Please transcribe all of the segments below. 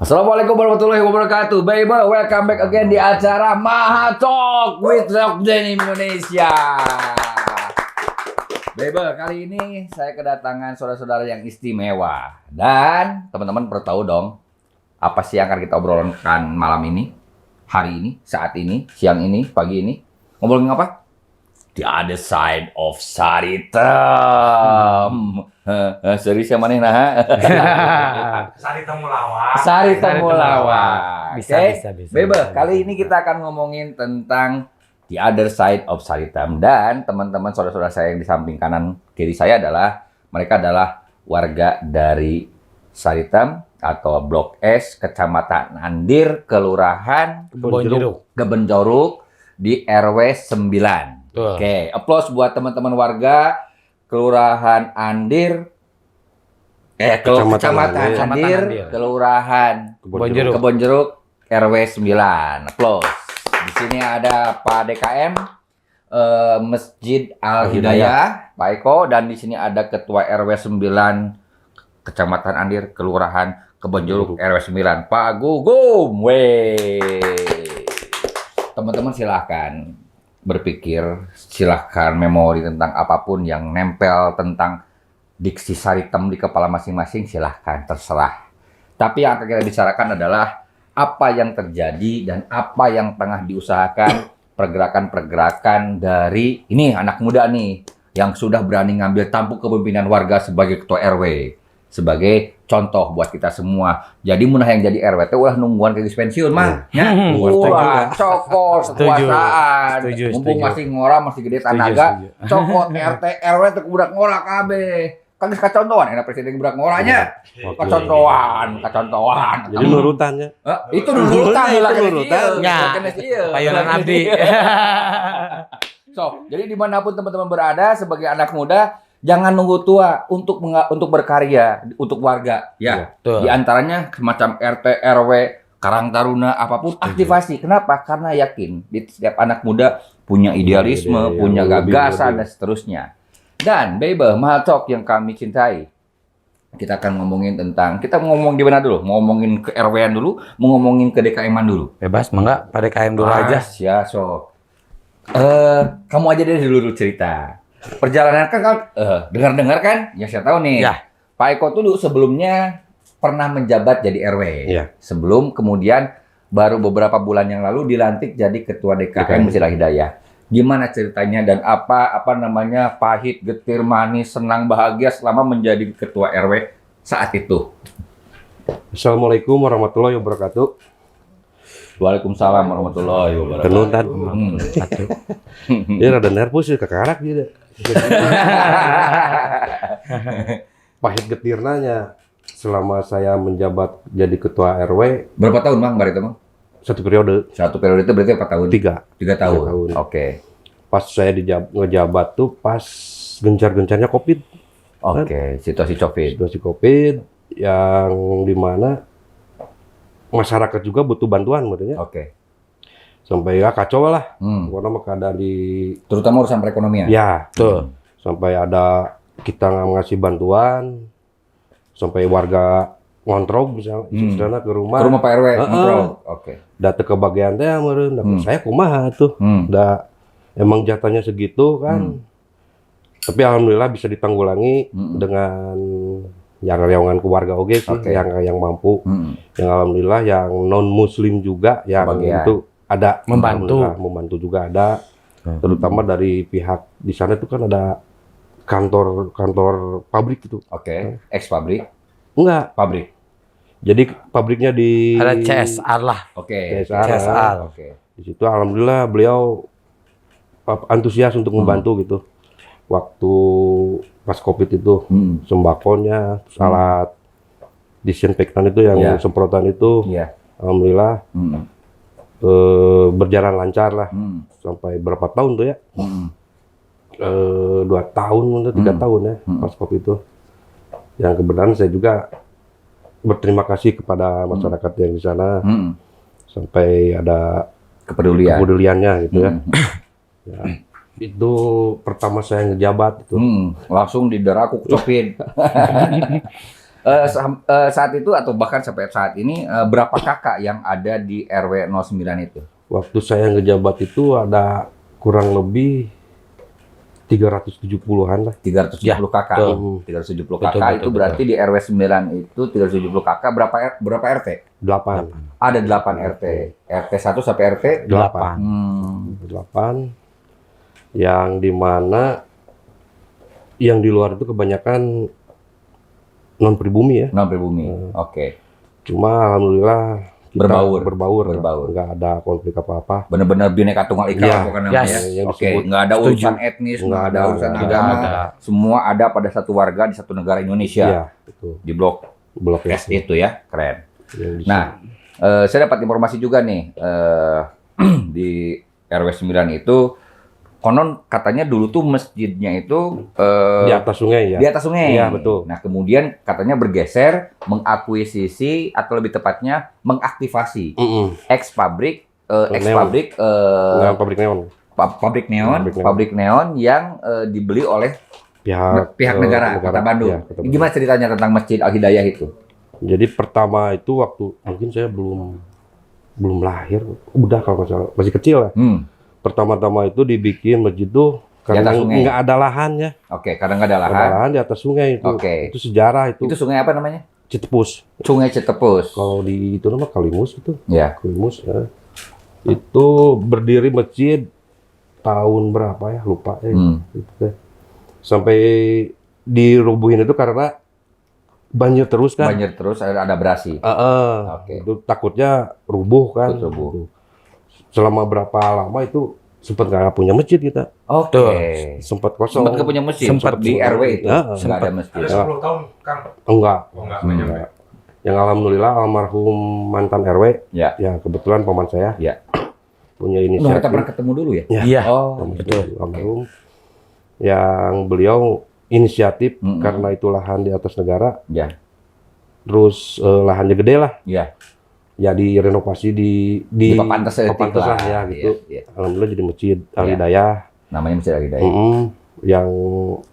Assalamualaikum warahmatullahi wabarakatuh. Baby, welcome back again di acara Maha Talk with Rockden Indonesia. Baby, kali ini saya kedatangan saudara-saudara yang istimewa. Dan teman-teman perlu tahu dong, apa sih yang akan kita obrolkan malam ini, hari ini, saat ini, siang ini, pagi ini. Ngomongin apa? The other side of Saritem. Serius yang mana nah? Sari Temulawak. Sari Temulawak. Bisa. Bebe, kali ini kita akan ngomongin tentang the other side of Saritem. Dan teman-teman saudara-saudara saya yang di samping kanan kiri saya mereka adalah warga dari Saritem atau Blok S, Kecamatan Andir, Kelurahan Kebonjeruk di RW 9. Oke, applause buat teman-teman warga Kelurahan Andir, Kecamatan Andir, Kelurahan Kebonjeruk, RW 9. Applause. Di sini ada Pak DKM, Masjid Al Hidayah, Pak Eko, dan di sini ada Ketua RW 9, Kecamatan Andir, Kelurahan Kebonjeruk, RW 9, Pak Gugum. Teman-teman silahkan berpikir, silahkan memori tentang apapun yang nempel tentang diksi Saritem di kepala masing-masing, silahkan, terserah. Tapi yang akan kita bicarakan adalah apa yang terjadi dan apa yang tengah diusahakan, pergerakan-pergerakan dari ini anak muda nih yang sudah berani ngambil tampuk kepemimpinan warga sebagai ketua RW, sebagai contoh buat kita semua. Jadi munah yang jadi RW teh ulah nungguan ke pensiun mah. Nya ulah cokot kekuasaan. Mumpung masih ngora masih gede tanaga, cokot RT RW teh budak ngora kabeh. Kan geus kacontohan enak presiden budak ngoranya. Kacontohan. Jadi nurutannya. Itu nurutan lah nurutannya. Payunan abdi. So, jadi dimanapun teman-teman berada sebagai anak muda, jangan nunggu tua untuk berkarya untuk warga, ya. Di antaranya semacam RT, RW, Karang Taruna, apapun aktivasi. Kenapa? Karena yakin di setiap anak muda punya idealisme, punya gagasan dan seterusnya. Dan Bebe, Maha Talk yang kami cintai, kita akan ngomongin tentang, kita ngomong di mana dulu? Ngomongin ke RW-an dulu, mau ngomongin ke DKM-an dulu? Bebas, mangga pada DKM dulu aja. Ya, so. Kamu aja deh dulu cerita. Perjalanan kan dengar-dengar kan, ya saya tahu nih. Ya. Pak Eko tuh dulu sebelumnya pernah menjabat jadi RW. Ya. Sebelum kemudian baru beberapa bulan yang lalu dilantik jadi ketua DKM Masjid Al Hidayah. Gimana ceritanya dan apa namanya pahit, getir, manis, senang, bahagia selama menjadi ketua RW saat itu? Assalamualaikum warahmatullahi wabarakatuh. Waalaikumsalam warahmatullahi wabarakatuh. Tenun satu. Ini rada nervous ya kekarak gitu. Pahit getirnanya selama saya menjabat jadi ketua RW. Berapa tahun Bang itu Bang? Satu periode. Satu periode itu berarti berapa tahun? 3 tahun. Oke. Pas saya ngejabat tuh pas gencar-gencarnya COVID. Oke, situasi COVID yang dimana masyarakat juga butuh bantuan maksudnya. Oke. Sampai ya kacau lah. Karena keadaan di terutama urusan perekonomian. Ya, betul. Sampai ada kita ngasih bantuan, sampai warga ngontrol misalnya ke rumah Pak RW ngontrol. Oke. Datang ke bagian teh meureun, saya kumaha tuh. Da emang jatahnya segitu kan. Tapi alhamdulillah bisa ditanggulangi dengan yang rewangan keluarga oke sih, yang mampu. Yang alhamdulillah yang non muslim juga yang itu ada membantu juga ada. Terutama dari pihak di sana itu kan ada kantor pabrik itu. Oke. Ex pabrik? Enggak, Pabrik. jadi pabriknya di Ada CSR lah. Oke. CSR. Oke. Di situ alhamdulillah beliau antusias untuk membantu gitu. Waktu pas COVID itu sembakonya, alat disinfektan itu yang semprotan itu, alhamdulillah berjalan lancar lah. Sampai berapa tahun tuh ya? 2 tahun atau 3 tahun ya pas COVID itu. Yang kebenaran saya juga berterima kasih kepada masyarakat yang di sana sampai ada kepeduliannya gitu ya. Ya. Itu pertama saya ngejabat itu. Langsung didera aku kucopin. Saat itu atau bahkan sampai saat ini berapa kakak yang ada di RW 09 itu? Waktu saya ngejabat itu ada kurang lebih 370-an lah. 370 Ya, kakak. betul. 370 Betul, kakak betul, itu berarti di RW 9 itu 370 kakak berapa RT? 8. Ada 8 RT. RT 1 sampai RT 8. 8. Yang dimana yang di luar itu kebanyakan non pribumi ya. non pribumi. Oke. Cuma alhamdulillah kita Berbaur. nggak ada konflik apa-apa. Benar-benar bineka tunggal ika Iya. pokoknya namanya. Yes. Yang Oke, disebut nggak ada Setuju. urusan etnis, nggak ada urusan nggak agama. ada. Semua ada pada satu warga di satu negara Indonesia. Iya, itu Di blok blok S itu ya, keren. yang di Nah, saya dapat informasi juga nih di RW 9 itu konon katanya dulu tuh masjidnya itu di atas sungai ya. di atas sungai. Iya, betul. Nah, kemudian katanya bergeser, mengakuisisi atau lebih tepatnya mengaktifasi ex pabrik Nggak, pabrik neon. pabrik neon yang dibeli oleh pihak negara Kota Bandung. Iya, Kota Bandung. Gimana ceritanya tentang Masjid Al Hidayah itu? Jadi pertama itu waktu mungkin saya belum lahir, udah kalau nggak salah masih kecil lah. Pertama-tama itu dibikin masjid tuh karena atas sungai. nggak ada lahan ya. Oke, kadang nggak ada Ada lahan. lahan di atas sungai itu. Oke. Itu sejarah itu. Itu sungai apa namanya? Citepus. Sungai Cetepus. Kalau di itu nama Kalimus itu. Ya. Kalimus ya. Itu berdiri masjid tahun berapa ya? Lupa ya. Gitu deh. Sampai dirubuhin itu karena banjir terus kan. Banjir terus ada abrasi. Oke. Itu takutnya rubuh kan. Terus rubuh. Gitu. Selama berapa lama itu sempat nggak punya masjid kita. Oke. Sempat kosong. Sempat nggak punya masjid. Sempat di RW itu. Ya, Nggak ada masjid. Ada 10 tahun, Kang. Enggak. Oh, enggak nyampe. Yang alhamdulillah almarhum mantan RW, Ya. ya kebetulan paman saya, Ya. punya Kita inisiatif. pernah ketemu dulu ya? Ya. Iya. Oh, Paman betul. saya almarhum, yang beliau inisiatif Mm-mm. karena itu lahan di atas negara, Ya. terus lahannya gede lah, Ya. ya direnovasi di Di Papantas Papantas lah ya gitu. Iya. Alhamdulillah jadi masjid Al Iya. Hidayah, Namanya Masjid Al Hidayah. yang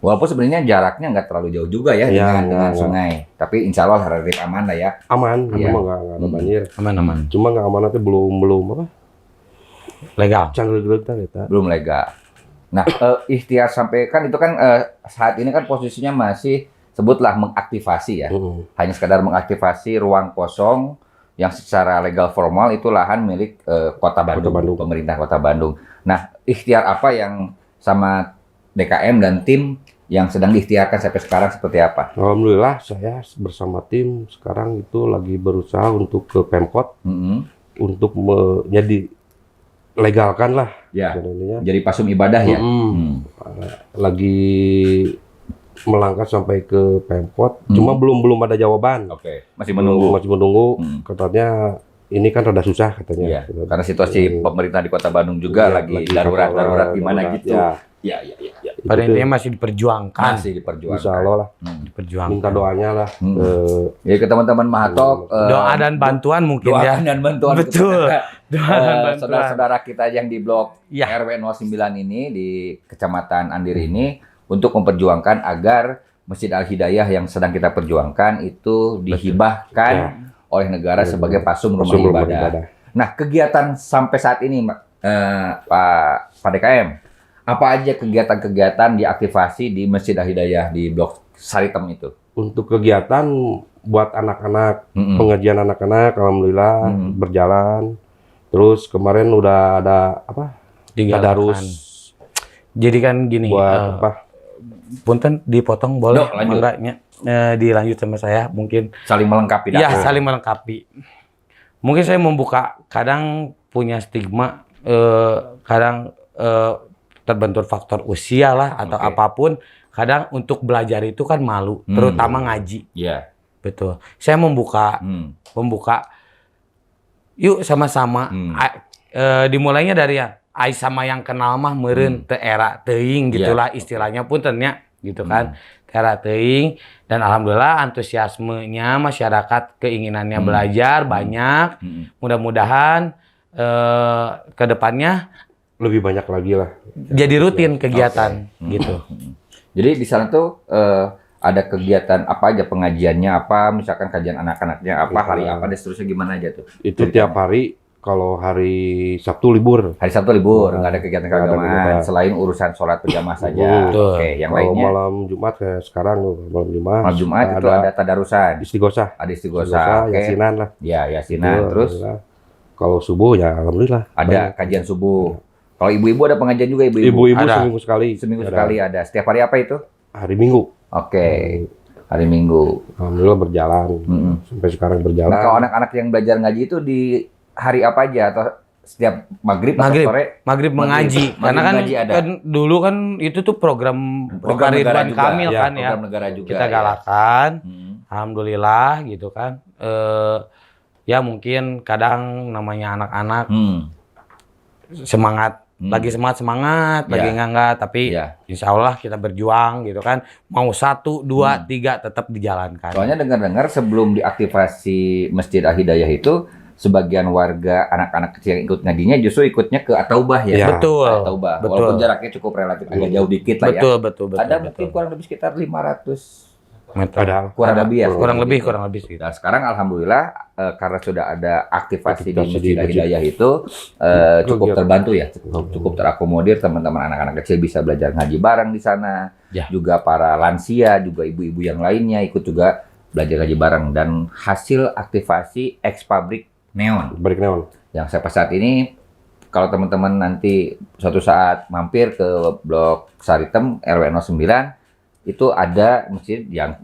Walaupun sebenarnya jaraknya nggak terlalu jauh juga ya Iya, dengan nggak. sungai. Tapi insya Allah relatif aman lah ya. aman, Iya. memang nggak ada banjir. Aman-aman. Cuma nggak amanatnya belum apa? Legal. Canggih kita. Belum lega. Nah, ikhtiar sampai kan itu kan saat ini kan posisinya masih sebutlah mengaktifasi ya. Hanya sekadar mengaktifasi ruang kosong yang secara legal formal itu lahan milik Kota Bandung, pemerintah Kota Bandung. Nah, ikhtiar apa yang sama DKM dan tim yang sedang diikhtiarkan sampai sekarang seperti apa? Alhamdulillah saya bersama tim sekarang itu lagi berusaha untuk ke Pemkot untuk jadi legalkan lah. Ya. Sebenarnya. Jadi pasum ibadah ya. Lagi melangkah sampai ke Pemkot, cuma belum ada jawaban. Oke. Masih menunggu. Masih menunggu. Katanya ini kan rada susah katanya. Iya. Karena situasi pemerintah di Kota Bandung juga Iya, lagi darurat gimana darurat, gitu. ya. Ya. Pada Itu intinya masih diperjuangkan. Masih diperjuangkan. Insya Allah lah. Diperjuangkan. Minta doanya lah. Ya ke teman-teman Mahatok. Doa dan bantuan mungkin ya. Doakan dan bantuan. Betul. Doa dan bantuan. Saudara-saudara kita yang di blok Ya. RW 09 ini di Kecamatan Andir ini untuk memperjuangkan agar Masjid Al Hidayah yang sedang kita perjuangkan itu dihibahkan oleh negara sebagai pasum rumah ibadah. Nah, kegiatan sampai saat ini Pak DKM, apa aja kegiatan-kegiatan diaktifasi di Masjid Al Hidayah di blok Saritem itu? Untuk kegiatan buat anak-anak, pengajian anak-anak, alhamdulillah berjalan. Terus kemarin udah ada apa? Tadarus. Jadi kan gini, Buat apa? punten dipotong boleh? Dok, lanjut. Enggaknya dilanjut sama saya mungkin. Saling melengkapi. Ya, saling melengkapi. Mungkin saya membuka, kadang punya stigma, kadang terbentur faktor usia lah atau apapun. Kadang untuk belajar itu kan malu, terutama ngaji. Iya. Betul. Saya membuka, yuk sama-sama. Dimulainya dari ya, ai sama yang kenal mah meureun teu era teuing gitulah istilahnya pun ternya gitu kan. Era teuing dan alhamdulillah antusiasmenya masyarakat keinginannya belajar banyak. Mudah-mudahan ke depannya Lebih banyak lagi lah. jadi rutin kegiatan gitu. Jadi di sana tuh ada kegiatan apa aja, pengajiannya apa, misalkan kajian anak-anaknya apa, hari apa, dan seterusnya gimana aja tuh? Itu tiap hari, kalau hari Sabtu libur. Hari Sabtu libur, nggak ada kegiatan keagamaan selain urusan sholat berjamaah saja. Oke, yang Kalau lainnya. malam Jumat kayak sekarang malam Jumat. Malam Jumat itu ada tadarusan. Istighosah. Ada istighosah, oke. Yasinan lah. Ya, yasinan. Itu, Terus kalau subuh ya alhamdulillah. ada kajian subuh. Kalau ibu-ibu ada pengajian juga ibu-ibu. Ibu-ibu Ada. seminggu sekali. Seminggu sekali ada. Setiap hari apa itu? Hari Minggu. Oke, hari Minggu. Alhamdulillah berjalan. Sampai sekarang berjalan. Nah, kalau anak-anak yang belajar ngaji itu di hari apa aja atau setiap maghrib atau sore? Maghrib mengaji. Maghrib Karena kan, mengaji ada. kan dulu kan itu tuh program Program Pak negara Ridwan juga. Kamil Ya, kan ya. program negara juga, Kita ya. galakan. Hmm. Alhamdulillah gitu kan. Ya mungkin kadang namanya anak-anak semangat, lagi semangat, lagi enggak, tapi insya Allah kita berjuang gitu kan. Mau 1, 2, 3 tetap dijalankan. Soalnya dengar-dengar sebelum diaktifasi Masjid Al-Hidayah itu, sebagian warga anak-anak kecil yang ikut ngajinya justru ikutnya ke At-Taubah ya. Betul. At-Taubah. Walaupun jaraknya cukup relatif agak jauh dikit lah ya. Betul. Ada mungkin kurang lebih sekitar 500 Ada. kurang lebih ya. Kurang lebih sih. Nah, sekarang alhamdulillah karena sudah ada aktivasi di Masjid Al-Hidayah itu cukup terbantu ya, cukup terakomodir, teman-teman anak-anak kecil bisa belajar ngaji bareng di sana. Ya. Juga para lansia, juga ibu-ibu yang lainnya ikut juga belajar ngaji bareng, dan hasil aktivasi ex-pabrik neon. Balik neon. Yang saya saat ini, kalau teman-teman nanti suatu saat mampir ke Blok Saritem RW 09, itu ada masjid yang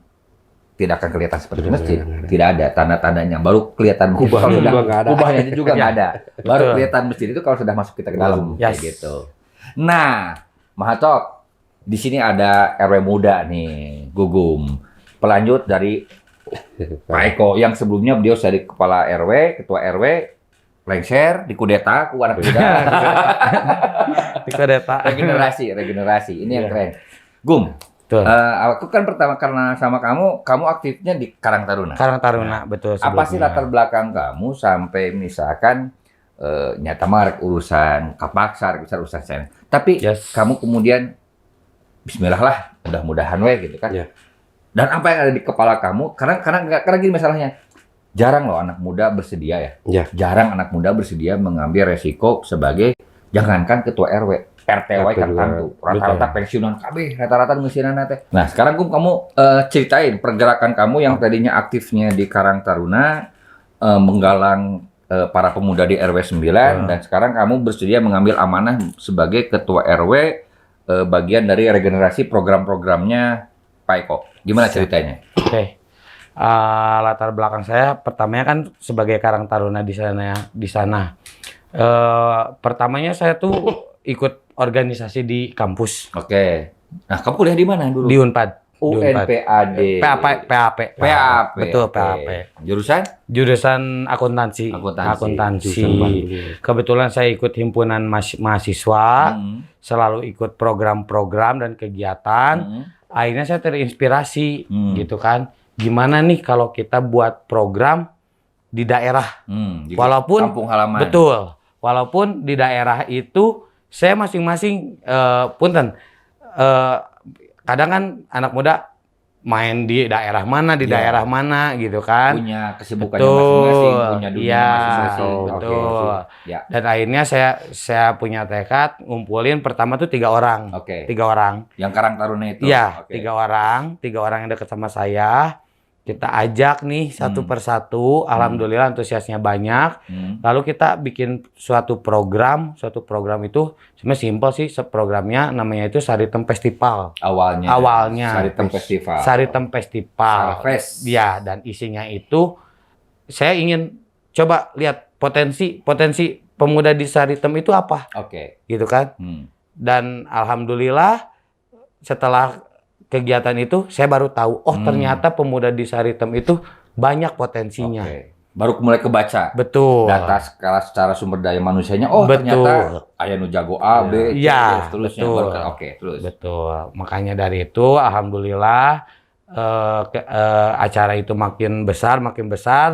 tidak akan kelihatan seperti masjid. Tidak ada tanda-tandanya. Baru kelihatan masjid. Kubahnya juga nggak ada. Kubahnya juga nggak ada. Baru kelihatan masjid itu kalau sudah masuk kita ke dalam. Yes. Kayak gitu. Nah, Mahatok, di sini ada RW muda nih, Gugum. Pelanjut dari Pak Eko yang sebelumnya beliau jadi kepala RW, ketua RW, lengser, dikudeta, ku anak muda. Regenerasi. Ini yang keren. Gum, aku kan pertama karena sama kamu aktifnya di Karang Taruna. Karang Taruna, betul. Apa sih latar belakang kamu sampai misalkan nyata marek urusan Kapaksar, urusan sen. Tapi kamu kemudian bismillah lah, mudah-mudahan gitu kan. Yeah. Dan apa yang ada di kepala kamu? Karena gini masalahnya. Jarang loh anak muda bersedia ya. Yeah. Jarang anak muda bersedia mengambil resiko sebagai jangankan ketua RW, RTW kan tentu. Rata-rata pensiunan KB, rata-rata ngeusieunan teh. Nah, sekarang kamu ceritain pergerakan kamu yang tadinya aktifnya di Karang Taruna, menggalang para pemuda di RW 9, dan sekarang kamu bersedia mengambil amanah sebagai ketua RW, bagian dari regenerasi program-programnya Pak Eko. Gimana ceritanya? Oke. Latar belakang saya pertamanya kan sebagai Karang Taruna di sana. Pertamanya saya tuh ikut organisasi di kampus. Oke. Nah, kamu kuliah di mana dulu? Di Unpad. UNPAD. PAP. Betul, PAP. Jurusan akuntansi. Kebetulan saya ikut himpunan mahasiswa, selalu ikut program-program dan kegiatan. Akhirnya saya terinspirasi gitu kan. Gimana nih kalau kita buat program di daerah, walaupun kampung halaman. Betul, walaupun di daerah itu saya masing-masing punten. Kadang kan anak muda main di daerah mana, daerah mana gitu kan. Punya kesibukannya masing-masing, punya dunia masing-masing. Betul. Ya. Dan akhirnya saya punya tekad ngumpulin pertama tuh 3 orang. 3 orang. Yang Karang Taruna itu? Iya, 3 orang. 3 orang yang dekat sama saya. Kita ajak nih satu persatu. Alhamdulillah antusiasnya banyak. Lalu kita bikin suatu program. Suatu program itu sebenarnya simpel sih. Programnya namanya itu Saritem Festival. Awalnya. Saritem Festival. Ya, dan isinya itu saya ingin coba lihat potensi pemuda di Saritem itu apa. Gitu kan. Dan alhamdulillah setelah kegiatan itu saya baru tahu, ternyata pemuda di Saritem itu banyak potensinya. Baru mulai kebaca. Betul. Data skala secara sumber daya manusianya, ternyata aya nu jago A, B, C, seterusnya. Terus. Betul. Makanya dari itu alhamdulillah acara itu makin besar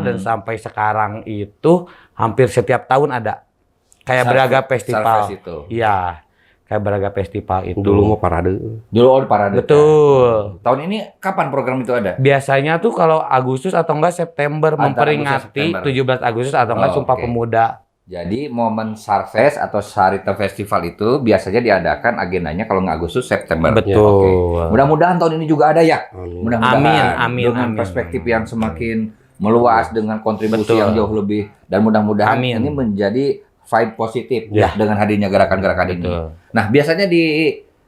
dan sampai sekarang itu hampir setiap tahun ada. Kayak Braga Festival. Iya. kayak Braga Festival itu. Dulu mau parade. Dulu parade. Betul. Tahun ini kapan program itu ada? Biasanya tuh kalau Agustus atau enggak September Antara memperingati Agustus, September. 17 Agustus atau enggak Sumpah Oke. Pemuda. Jadi momen Sarfest atau Saritem Festival itu biasanya diadakan agendanya kalau nggak Agustus September. Betul. Oke. Mudah-mudahan tahun ini juga ada ya. Mudah-mudahan Amin, dengan amin. perspektif yang semakin meluas dengan kontribusi Betul. yang jauh lebih dan mudah-mudahan Amin. ini menjadi vibe positif Ya. dengan hadirnya gerakan-gerakan ini. Betul. Nah, biasanya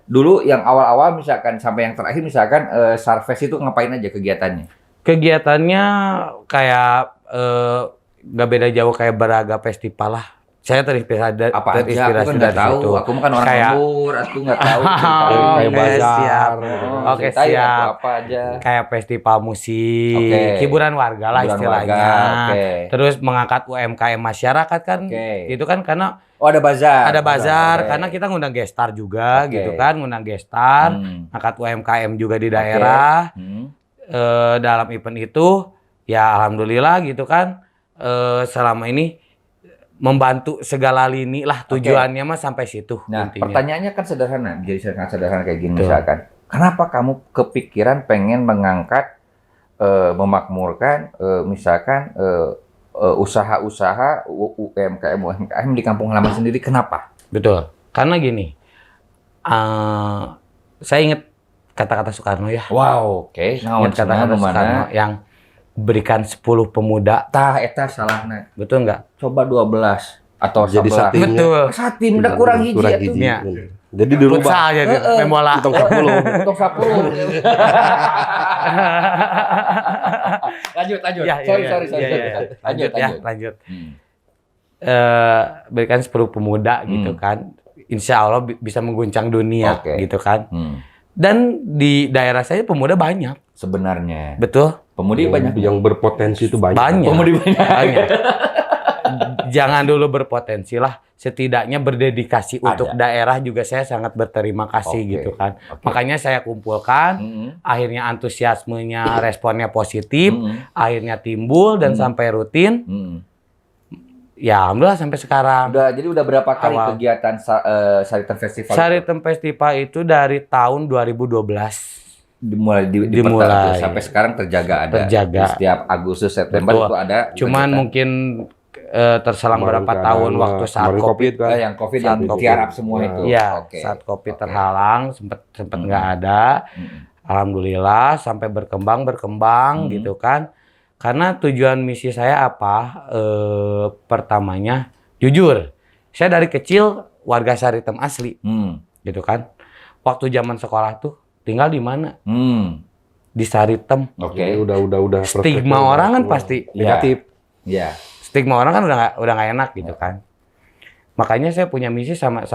dulu yang awal-awal misalkan sampai yang terakhir misalkan Sarfest itu ngapain aja kegiatannya? Kegiatannya kayak nggak beda jauh kayak Braga Festival lah. Saya terinspirasi Apa aja? Aku terinspirasi kan nggak dari tahu. situ. Aku kan orang Kayak- lembur, aku nggak tahu. Kayak Oke, bazar. siap. Oh, Oke, ceritain siap. aku apa aja. Kayak festival musik, Oke. hiburan warga lah Hiburan istilahnya. warga, oke. Terus mengangkat UMKM masyarakat kan, Oke. itu kan karena Oh, ada bazar. ada bazar, Oke. karena kita ngundang gestar juga Oke. gitu kan, ngundang gestar, Hmm. angkat UMKM juga di daerah. Hmm. Dalam event itu, ya alhamdulillah gitu kan, selama ini membantu segala lini lah, Oke. tujuannya mah sampai situ Nah, intinya. pertanyaannya kan sederhana, jadi sangat sederhana kayak gini Betul. misalkan. Kenapa kamu kepikiran pengen mengangkat, memakmurkan, misalkan usaha-usaha UMKM di kampung halaman sendiri? Kenapa? Betul, karena gini, saya ingat kata-kata Soekarno ya. Wow, oke. Nah, Ingat kata-kata Soekarno yang berikan 10 pemuda, Tah, eta salahna. betul nggak? Coba 12 atau Jadi 11. satimnya. Betul. Satim udah kurang hiji Kurang atuh. hiji. Ya. Jadi dirubah. Futsal aja gitu, main bola. Hitung 10. Untuk 10. lanjut. Ya, sorry. ya. Lanjut ya, lanjut. Hmm. Berikan 10 pemuda gitu kan. Insya Allah bisa mengguncang dunia Oke. gitu kan. Hmm. Dan di daerah saya pemuda banyak, Sebenarnya betul? pemudi banyak. Yang berpotensi itu banyak. Banyak. Pemudi banyak. Banyak. Jangan dulu berpotensi lah, setidaknya berdedikasi untuk daerah juga saya sangat berterima kasih Oke, gitu kan. oke. Makanya saya kumpulkan, Hmm. akhirnya antusiasmenya, responnya positif, Hmm. akhirnya timbul dan sampai rutin. Hmm. Ya alhamdulillah sampai sekarang. Jadi udah berapa kali Awal. kegiatan Saritem Festival? Saritem Festival itu dari tahun 2012. Dimulai Dimulai. sampai sekarang terjaga ada. Terjaga. Di setiap Agustus September Betul. itu ada. Cuman kegiatan. mungkin terselang Kemarin berapa keadaan tahun mah, waktu saat kemarin COVID. kan. yang COVID Saat yang COVID. tiarap semua Ya. itu. Iya, Oke. saat COVID Oke. terhalang, sempet nggak ada. Hmm. Alhamdulillah sampai berkembang gitu kan. Karena tujuan misi saya apa? Pertamanya, jujur, saya dari kecil warga Saritem asli, Hmm. gitu kan. Waktu zaman sekolah tuh tinggal di mana? Hmm. Di Saritem. Oke. Jadi udah Stigma orang kan pasti negatif. Ya. Stigma orang kan udah nggak enak gitu kan. Makanya saya punya misi sama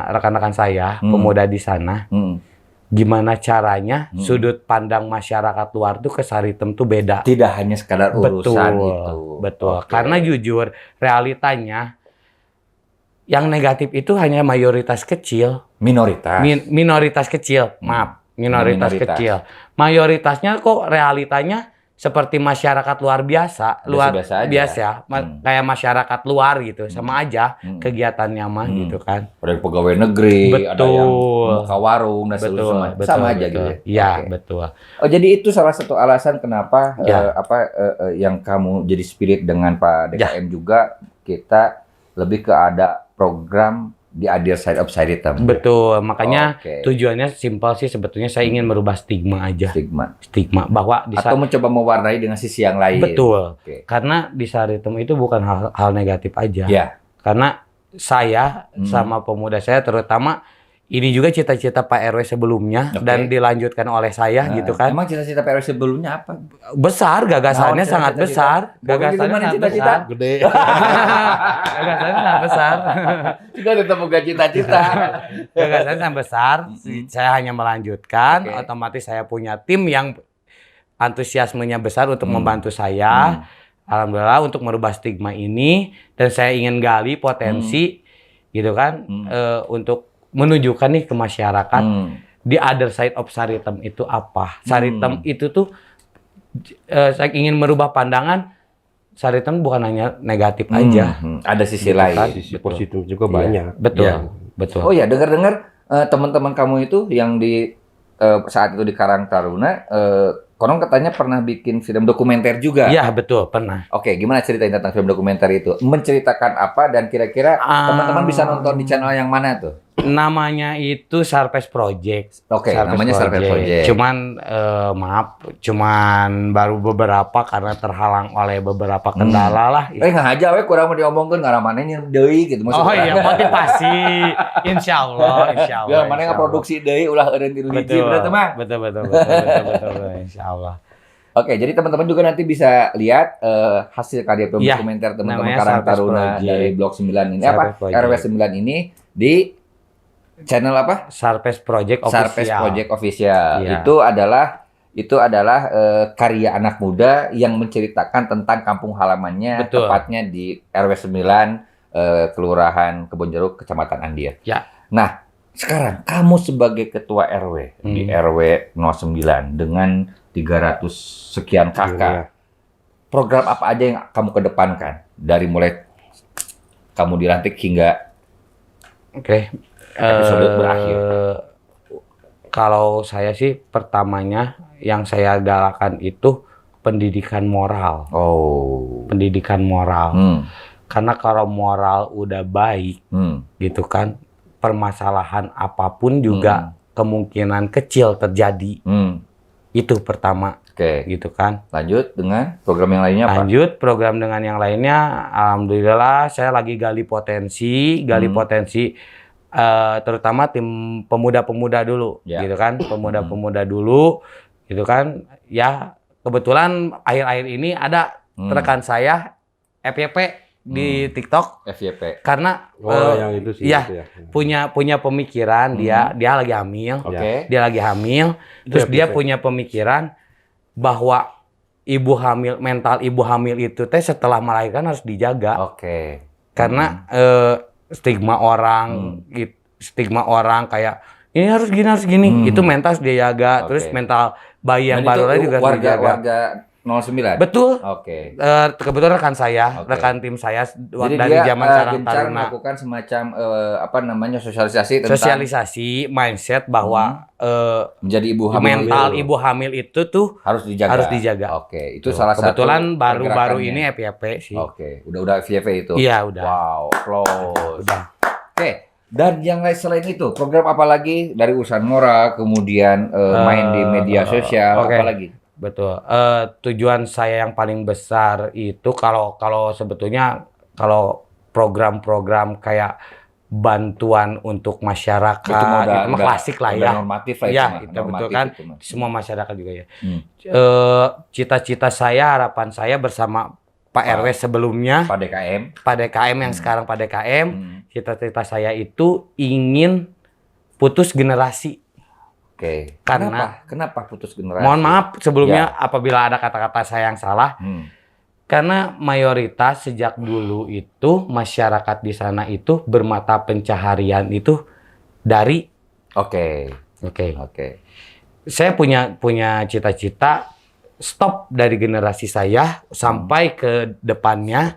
rekan-rekan saya, pemuda di sana. Hmm. Gimana caranya sudut pandang masyarakat luar tuh ke Saritem tuh beda. Tidak hanya sekadar urusan Betul, itu. betul. Oke. Karena jujur, realitanya yang negatif itu hanya mayoritas kecil, minoritas. minoritas kecil, maaf, minoritas Minoritas. kecil. Mayoritasnya kok realitanya seperti masyarakat luar biasa, Biasa-biasa aja. biasa, kayak masyarakat luar gitu, sama aja Hmm. kegiatannya mah gitu kan. Ada yang pegawai negeri, ada yang Betul. buka warung dan Betul, seterusnya. betul, Sama aja betul. gitu. Iya, Oke. betul. Oh, jadi itu salah satu alasan kenapa Ya. yang kamu jadi spirit dengan Pak DKM juga kita lebih ke ada program di Other Side of Saritem. Betul, makanya Oke. tujuannya simpel sih sebetulnya saya ingin merubah stigma aja. Stigma. Bahwa di Atau mencoba mewarnai dengan sisi yang lain. betul. Oke. Karena di Saritem itu bukan hal negatif aja. Ya. Karena saya sama pemuda saya terutama ini juga cita-cita Pak RW sebelumnya Oke. dan dilanjutkan oleh saya gitu kan. Emang cita-cita PRW sebelumnya apa? Besar, gagasannya Nah, sangat cita-cita. besar. Pokoknya Gagasannya gimana sangat cita-cita? besar. Gede. Gagasannya sangat besar. Juga tetap bukan cita-cita. Gagasannya sangat besar. Saya hanya melanjutkan, Oke. otomatis saya punya tim yang antusiasmenya besar untuk membantu saya. Alhamdulillah untuk merubah stigma ini dan saya ingin gali potensi gitu kan untuk menunjukkan nih ke masyarakat di other side of Saritem itu apa. Saritem itu tuh saya ingin merubah pandangan Saritem bukan hanya negatif aja. Ada sisi Gitu lain. kan? Sisi positif juga banyak. Betul. Iya. Betul. Oh ya, dengar-dengar teman-teman kamu itu yang di saat itu di Karang Taruna, konon katanya pernah bikin film dokumenter juga. Iya, betul, pernah. Oke, gimana ceritain tentang film dokumenter itu? Menceritakan apa dan kira-kira teman-teman bisa nonton di channel yang mana tuh? Namanya itu Sarpes Project. Oke, namanya Sarpes Project. Cuman maaf, cuman baru beberapa karena terhalang oleh beberapa kendala lah. Nggak aja we kurang mau diomongkeun ngaramana deui gitu maksudnya. Oh iya, motivasi. Insya Allah. Biar mana produksi deui ulah eureun tilu hiji bener teh mah. Betul. Insya Allah. Oke, jadi teman-teman juga nanti bisa lihat hasil karya film dokumenter teman-teman Karang Taruna dari Blok 9 ini RW 9 ini di channel apa? Sarpes Project Official. Sarpes Project Official. Iya. Itu adalah karya anak muda yang menceritakan tentang kampung halamannya, Betul. tepatnya di RW 9 Kelurahan Kebonjeruk, Kecamatan Andir. Ya. Nah, sekarang kamu sebagai ketua RW di RW 09 dengan 300 sekian kakak. Program apa aja yang kamu kedepankan dari mulai kamu dilantik hingga episode berakhir? Kalau saya sih pertamanya yang saya galakan itu pendidikan moral. Pendidikan moral. Karena kalau moral udah baik, gitu kan, permasalahan apapun juga kemungkinan kecil terjadi. Itu pertama. Gitu kan. Lanjut dengan program yang lainnya apa? Lanjut program dengan yang lainnya, alhamdulillah saya lagi gali potensi, terutama tim pemuda-pemuda dulu, gitu kan, pemuda-pemuda dulu, gitu kan. Ya kebetulan akhir-akhir ini ada rekan saya FYP di TikTok, FYP. Karena yang itu sih, ya, itu ya. punya pemikiran dia lagi hamil, dia lagi hamil, terus dia punya pemikiran bahwa mental ibu hamil itu teh setelah melahirkan harus dijaga. Karena stigma orang kayak ini harus gini, itu mental harus dijaga. Terus mental bayi yang baru lagi juga harus dijaga. Warga 09. Betul. Kebetulan rekan tim saya jadi dari dia, zaman Karang gencar Taruna melakukan semacam sosialisasi tentang sosialisasi mindset bahwa menjadi ibu hamil. Mental ibu hamil itu tuh harus dijaga. Itu Itu salah satu. Kebetulan baru-baru ini FYP sih. Udah FYP itu. Iya, udah. Wow, close. Udah. Dan yang lain selain itu, program apa lagi dari urusan moral, kemudian main di media sosial, apa lagi? Betul. Tujuan saya yang paling besar itu kalau sebetulnya kalau program-program kayak bantuan untuk masyarakat itu mah klasik lah ya. Normatif lah itu betul kan. Semua masyarakat juga ya. Cita-cita saya, harapan saya bersama Pak RW sebelumnya, Pak DKM yang sekarang Pak DKM, cita-cita saya itu ingin putus generasi. Kenapa putus generasi? Mohon maaf sebelumnya apabila ada kata-kata saya yang salah. Karena mayoritas sejak dulu itu masyarakat di sana itu bermata pencaharian itu dari Saya punya cita-cita stop dari generasi saya sampai ke depannya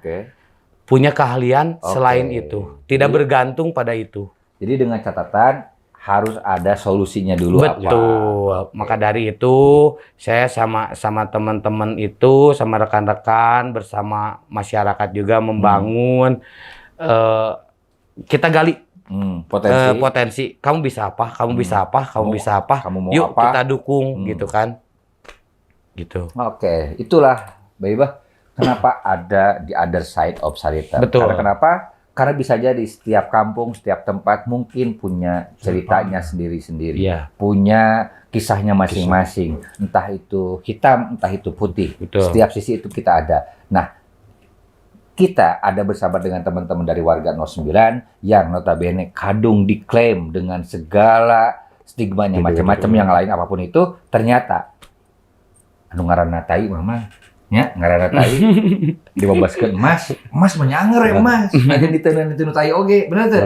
punya keahlian selain itu, tidak bergantung pada itu. Jadi dengan catatan harus ada solusinya dulu. Betul. Maka dari itu saya sama teman-teman itu, sama rekan-rekan, bersama masyarakat juga membangun, kita gali potensi. Kamu bisa apa? Kamu bisa apa? Kamu bisa apa? Kamu mau Yuk apa? kita dukung, gitu kan? Gitu. Itulah, Baibah. Kenapa ada the other side of Sarita? Betul. Kenapa? Karena bisa jadi setiap kampung, setiap tempat mungkin punya ceritanya sendiri-sendiri. Punya kisahnya masing-masing. Entah itu hitam, entah itu putih. Setiap sisi itu kita ada. Nah, kita ada bersama dengan teman-teman dari warga 09 yang notabene kadung diklaim dengan segala stigmanya macam-macam yang lain apapun itu, ternyata anu ngaranna tai mama nya ngaranna tai dibabaskeun emas menyanger emas aja diteuneun tai oge bener teh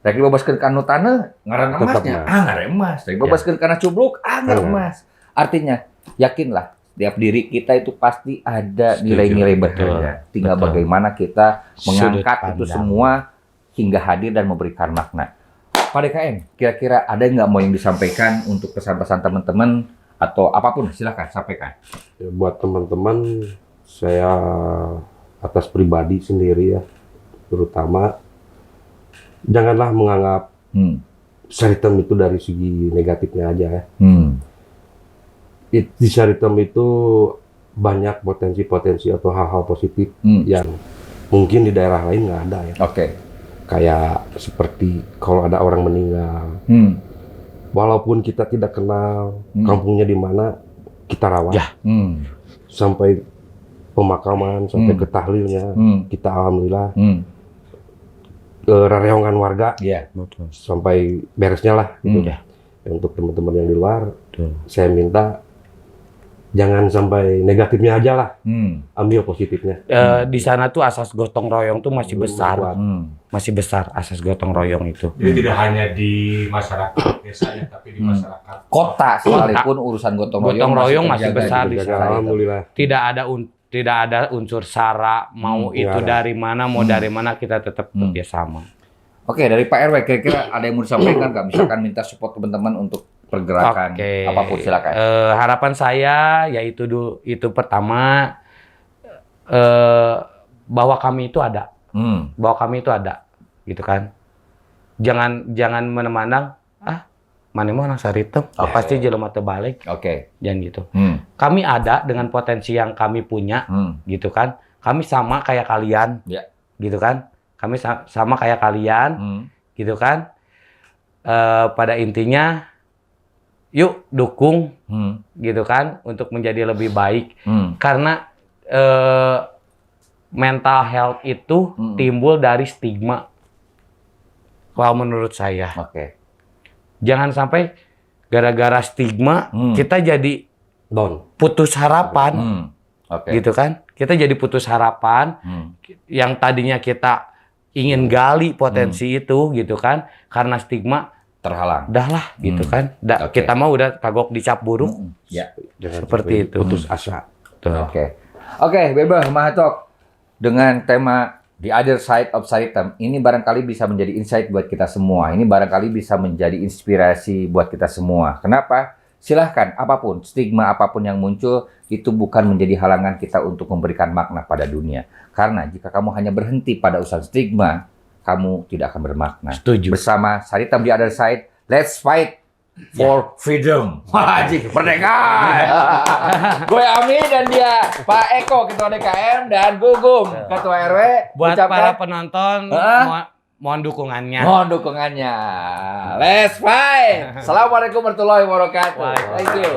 rek dibabaskeun ka anu taneuh ngaranna emasnya ngaranna emas rek dibabaskeun kana cubluk ngaranna emas artinya yakinlah setiap diri kita itu pasti ada nilai-nilai berharga tinggal bagaimana kita mengangkat itu semua hingga hadir dan memberikan makna. Pak DKM, kira-kira ada nggak mau yang disampaikan untuk pesan-pesan teman-teman atau apapun, silakan sampaikan. Ya, buat teman-teman, saya atas pribadi sendiri ya, terutama janganlah menganggap Saritem itu dari segi negatifnya aja ya. Di Saritem itu banyak potensi-potensi atau hal-hal positif yang mungkin di daerah lain nggak ada ya. Oke. Kayak seperti kalau ada orang meninggal, walaupun kita tidak kenal kampungnya di mana, kita rawat. Ya. Sampai pemakaman, sampai ke tahlilnya, kita alhamdulillah rareongan warga, sampai beresnya lah. Gitu. Untuk teman-teman yang di luar, saya minta jangan sampai negatifnya aja lah, ambil positifnya. Di sana tuh asas gotong royong tuh masih besar, masih besar asas gotong royong itu. Jadi tidak hanya di masyarakat desa ya, tapi di masyarakat Kota sekalipun urusan gotong royong masih besar di terjaga. sana. Alhamdulillah. Tidak ada unsur sara, mau itu dari mana, mau dari mana, kita tetap kerjasama. Oke, dari Pak RW kira-kira ada yang mau disampaikan nggak? Misalkan minta support teman-teman untuk pergerakan apapun, silakan. Harapan saya yaitu itu pertama, bahwa kami itu ada, gitu kan. Jangan memandang mana mau orang Saritem, pasti jelema teu balik. Oke. Jangan gitu. Kami ada dengan potensi yang kami punya, gitu kan. Kami sama kayak kalian, gitu kan. Kami sama kayak kalian, gitu kan. Pada intinya, yuk dukung, gitu kan, untuk menjadi lebih baik. Karena mental health itu timbul dari stigma. Kalau menurut saya. Oke. Jangan sampai gara-gara stigma kita jadi putus harapan, gitu kan? Kita jadi putus harapan. Yang tadinya kita ingin gali potensi itu, gitu kan? Karena stigma terhalang. Dah lah, gitu kan? Kita mau udah kagok dicap buruk. Seperti itu. Putus asa. Oke, Bebe Mahatok, dengan tema The Other Side of Saritem, ini barangkali bisa menjadi insight buat kita semua. Ini barangkali bisa menjadi inspirasi buat kita semua. Kenapa? Silahkan, apapun, stigma apapun yang muncul, itu bukan menjadi halangan kita untuk memberikan makna pada dunia. Karena jika kamu hanya berhenti pada urusan stigma, kamu tidak akan bermakna. Setuju. Bersama Saritem The Other Side, let's fight for freedom. Wajib merdeka. Gue Ami dan dia Pak Eko Ketua DKM dan Gugum Ketua RW. Buat ucapkan, para penonton, mohon dukungannya. mohon dukungannya. Let's fight. Assalamualaikum warahmatullahi wabarakatuh. Thank you.